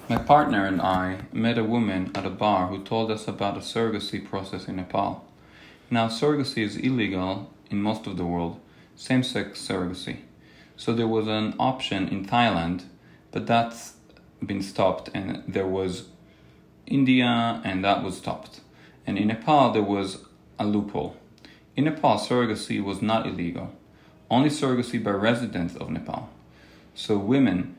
My partner and I met a woman at a bar who told us about a surrogacy process in Nepal. Now, surrogacy is illegal in most of the world, same-sex surrogacy. So there was an option in Thailand, but that's been stopped, and there was India, and that was stopped. And in Nepal, there was a loophole. In Nepal, surrogacy was not illegal, only surrogacy by residents of Nepal. So women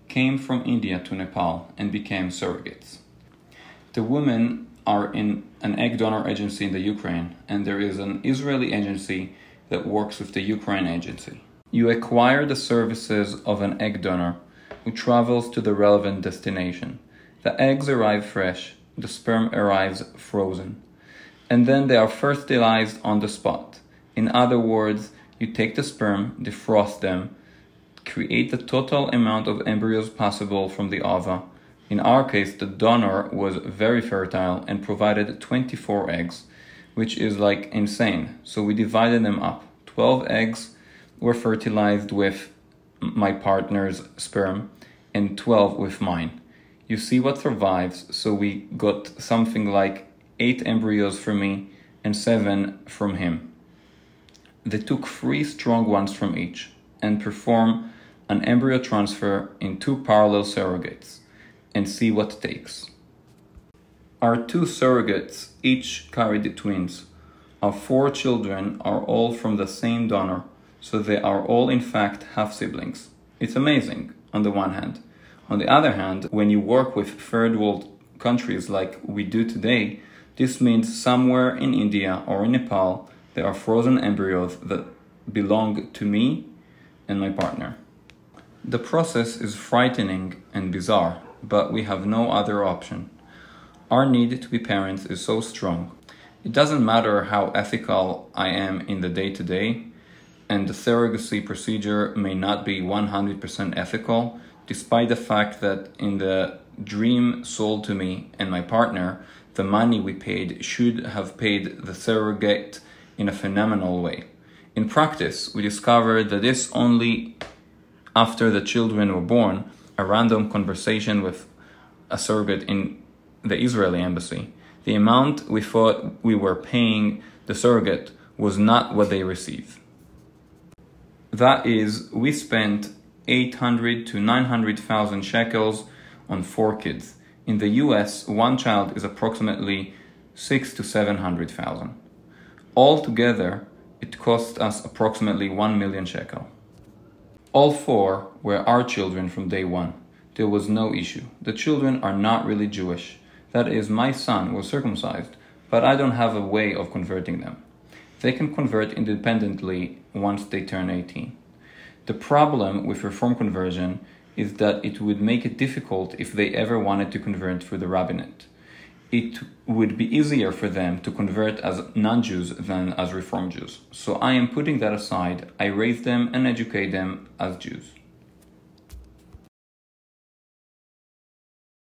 came from India to Nepal and became surrogates. The women are in an egg donor agency in the Ukraine, and there is an Israeli agency that works with the Ukraine agency. You acquire the services of an egg donor who travels to the relevant destination. The eggs arrive fresh, the sperm arrives frozen, and then they are fertilized on the spot. In other words, you take the sperm, defrost them, create the total amount of embryos possible from the ova. In our case, the donor was very fertile and provided 24 eggs, which is like insane. So we divided them up. 12 eggs were fertilized with my partner's sperm and 12 with mine. You see what survives, so we got something like 8 embryos from me and 7 from him. They took 3 strong ones from each and perform an embryo transfer in 2 parallel surrogates and see what takes. Our 2 surrogates each carried twins. Our 4 children are all from the same donor, so they are all in fact half-siblings. It's amazing on the one hand. On the other hand, when you work with third world countries like we do today, this means somewhere in India or in Nepal there are frozen embryos that belong to me and my partner. The process is frightening and bizarre, but we have no other option. Our need to be parents is so strong. It doesn't matter how ethical I am in the day-to-day, and the surrogacy procedure may not be 100% ethical, despite the fact that in the dream sold to me and my partner, the money we paid should have paid the surrogate in a phenomenal way. In practice, we discovered that this only after the children were born, a random conversation with a surrogate in the Israeli embassy. The amount we thought we were paying the surrogate was not what they received. That is, we spent 800 to 900,000 shekels on 4 kids. In the US, one child is approximately 600 to 700,000. Altogether, it cost us approximately 1 million shekel. All 4 were our children from day one. There was no issue. The children are not really Jewish. That is, my son was circumcised, but I don't have a way of converting them. They can convert independently once they turn 18. The problem with Reform conversion is that it would make it difficult if they ever wanted to convert through the rabbinate. It would be easier for them to convert as non-Jews than as Reform Jews. So I am putting that aside. I raise them and educate them as Jews.